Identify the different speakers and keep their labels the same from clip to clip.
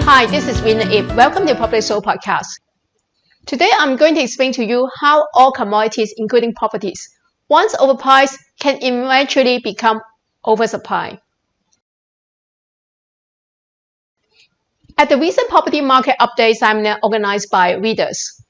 Speaker 1: Hi, this is Winner Ip. Welcome to the Property Soul Podcast. Today, I'm going to explain to you how all commodities, including properties, once overpriced, can eventually become oversupply. At the recent property market update seminar organized by readers,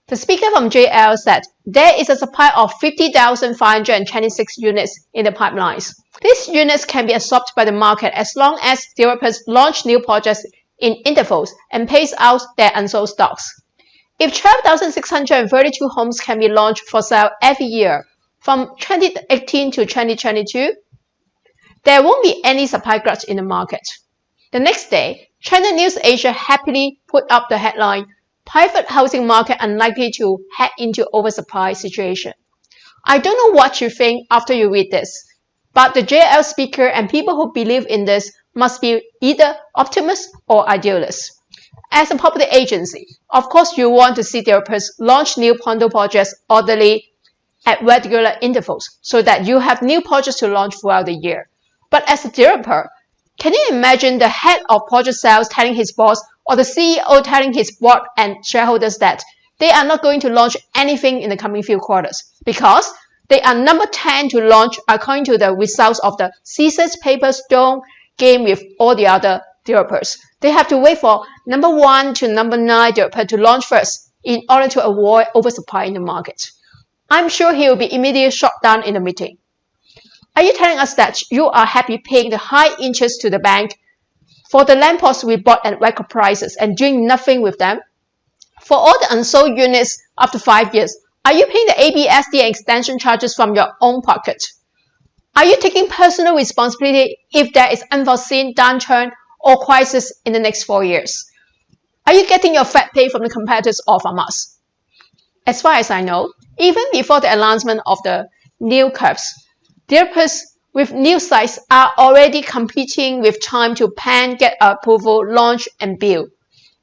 Speaker 1: the speaker from JL said there is a supply of 50,526 units in the pipelines. These units can be absorbed by the market as long as developers launch new projects in intervals and pace out their unsold stocks. If 12,632 homes can be launched for sale every year from 2018 to 2022, there won't be any supply glut in the market. The next day, China News Asia happily put up the headline, "Private housing market unlikely to head into oversupply situation." I don't know what you think after you read this, but the JL speaker and people who believe in this must be either optimists or idealists. As a property agency, of course you want to see developers launch new condo projects orderly at regular intervals so that you have new projects to launch throughout the year. But as a developer, can you imagine the head of project sales telling his boss or the CEO telling his board and shareholders that they are not going to launch anything in the coming few quarters because they are number 10 to launch according to the results of the scissors, paper, stone game with all the other developers? They have to wait for number 1 to number 9 developer to launch first in order to avoid oversupply in the market. I'm sure he will be immediately shut down in the meeting. Are you telling us that you are happy paying the high interest to the bank for the land plots we bought at record prices and doing nothing with them? For all the unsold units after 5 years, are you paying the ABSD and extension charges from your own pocket? Are you taking personal responsibility if there is unforeseen downturn or crisis in the next 4 years? Are you getting your fat pay from the competitors or from us? As far as I know, even before the announcement of the new curbs, developers with new sites are already competing with time to plan, get approval, launch, and build.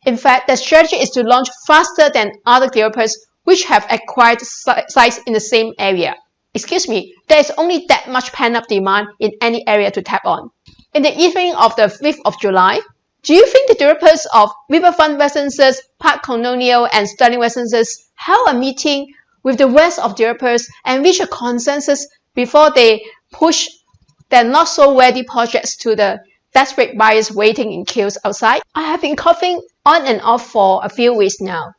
Speaker 1: In fact, the strategy is to launch faster than other developers which have acquired sites in the same area. Excuse me, there is only that much pent-up demand in any area to tap on. In the evening of the 5th of July, do you think the developers of Riverfront Residences, Park Colonial, and Sterling Residences held a meeting with the rest of developers and reached a consensus before they push their not-so-ready projects to the desperate buyers waiting in queues outside? I have been coughing on and off for a few weeks now.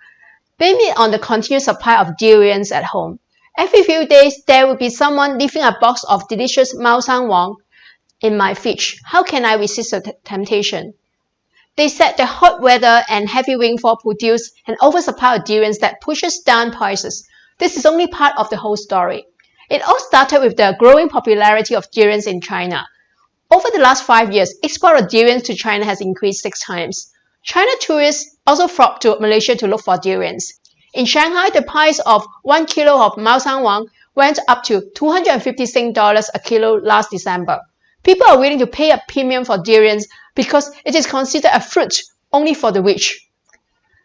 Speaker 1: Blame it on the continued supply of durians at home. Every few days, there will be someone leaving a box of delicious Mao Shan Wang in my fridge. How can I resist the temptation? They said the hot weather and heavy rainfall produce an oversupply of durians that pushes down prices. This is only part of the whole story. It all started with the growing popularity of durians in China. Over the last 5 years, export of durians to China has increased 6 times. China tourists also flock to Malaysia to look for durians. In Shanghai, the price of 1 kilo of Mao Shan Wang went up to $250 a kilo last December. People are willing to pay a premium for durians because it is considered a fruit only for the rich.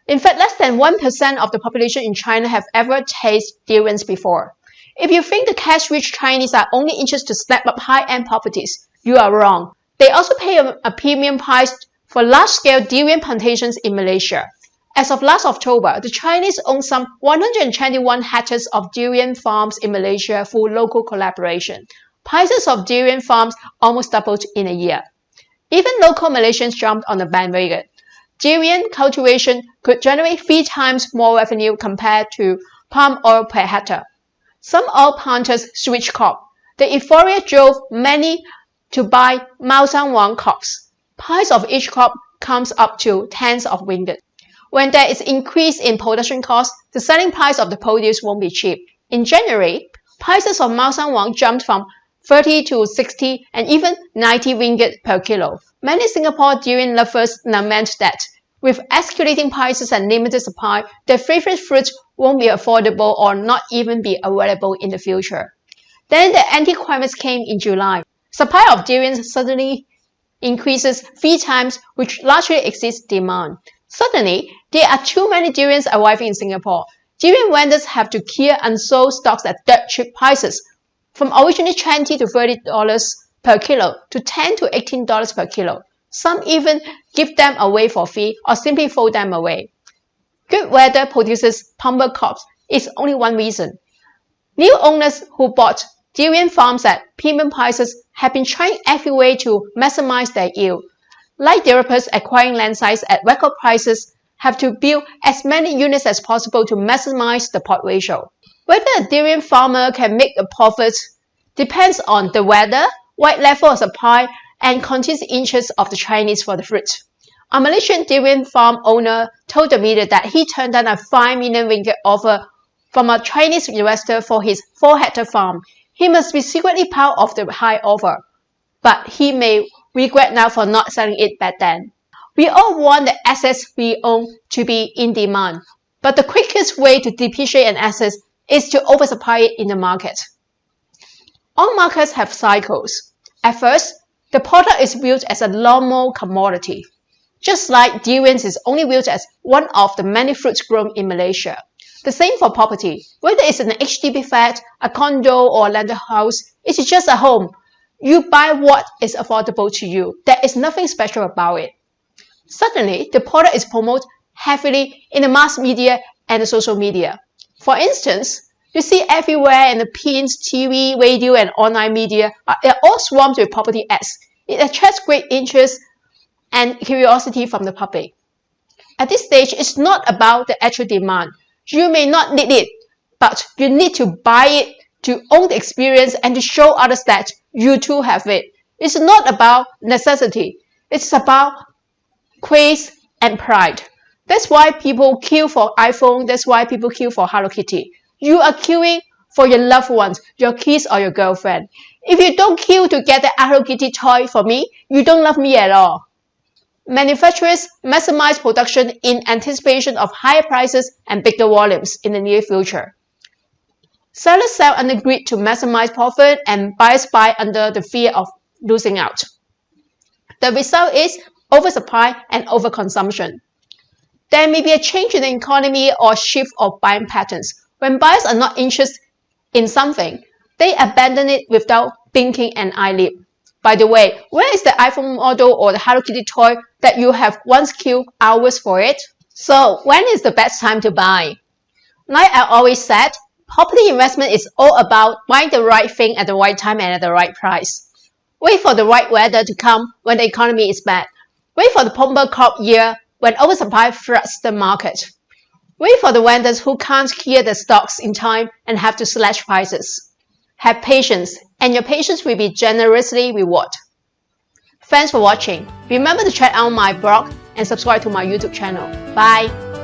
Speaker 1: In fact, less than 1% of the population in China have ever tasted durians before. If you think the cash-rich Chinese are only interested to snap up high-end properties, you are wrong. They also pay a premium price for large-scale durian plantations in Malaysia. As of last October, the Chinese own some 121 hectares of durian farms in Malaysia through local collaboration. Prices of durian farms almost doubled in a year. Even local Malaysians jumped on the bandwagon. Durian cultivation could generate 3 times more revenue compared to palm oil per hectare. Some oil planters switched crop. The euphoria drove many to buy Mao Shan Wang crops. Price of each crop comes up to tens of ringgit. When there is increase in production costs, the selling price of the produce won't be cheap. In January, prices of Mao Shan Wang jumped from 30 to 60 and even 90 ringgit per kilo. Many Singapore durian lovers lament that with escalating prices and limited supply, their favorite fruit won't be affordable or not even be available in the future. Then the anti-climax came in July. Supply of durians suddenly increases 3 times, which largely exceeds demand. Suddenly, there are too many durians arriving in Singapore. Durian vendors have to clear unsold stocks at dirt cheap prices, from originally $20 to $30 per kilo to $10 to $18 per kilo. Some even give them away for free or simply throw them away. Good weather produces pumper crops is only one reason. New owners who bought durian farms at premium prices have been trying every way to maximize their yield. Like developers acquiring land sites at record prices have to build as many units as possible to maximize the plot ratio. Whether a durian farmer can make a profit depends on the weather, wide level of supply, and continued interest of the Chinese for the fruit. A Malaysian durian farm owner told the media that he turned down a 5 million ringgit offer from a Chinese investor for his 4-hectare farm. He must be secretly proud of the high offer, but he may regret now for not selling it back then. We all want the assets we own to be in demand, but the quickest way to depreciate an asset is to oversupply it in the market. All markets have cycles. At first, the product is viewed as a normal commodity. Just like durians is only viewed as one of the many fruits grown in Malaysia. The same for property. Whether it's an HDB flat, a condo, or a landed house, it's just a home. You buy what is affordable to you. There is nothing special about it. Suddenly, the product is promoted heavily in the mass media and the social media. For instance, you see everywhere in the prints, TV, radio, and online media are all swarmed with property ads. It attracts great interest and curiosity from the public. At this stage, it's not about the actual demand. You may not need it, but you need to buy it to own the experience and to show others that you too have it. It's not about necessity. It's about craze and pride. That's why people queue for iPhone. That's why people queue for Hello Kitty. You are queuing for your loved ones, your kids or your girlfriend. If you don't queue to get the Hello Kitty toy for me, you don't love me at all. Manufacturers maximize production in anticipation of higher prices and bigger volumes in the near future. Sellers sell under greed to maximize profit, and buyers buy under the fear of losing out. The result is oversupply and overconsumption. There may be a change in the economy or shift of buying patterns. When buyers are not interested in something, they abandon it without blinking an eyelid. By the way, where is the iPhone model or the Hello Kitty toy that you have once queued hours for it? So, when is the best time to buy? Like I always said, property investment is all about buying the right thing at the right time and at the right price. Wait for the right weather to come when the economy is bad. Wait for the bumper crop year when oversupply floods the market. Wait for the vendors who can't clear their stocks in time and have to slash prices. Have patience, and your patience will be generously rewarded. Thanks for watching. Remember to check out my blog and subscribe to my YouTube channel. Bye!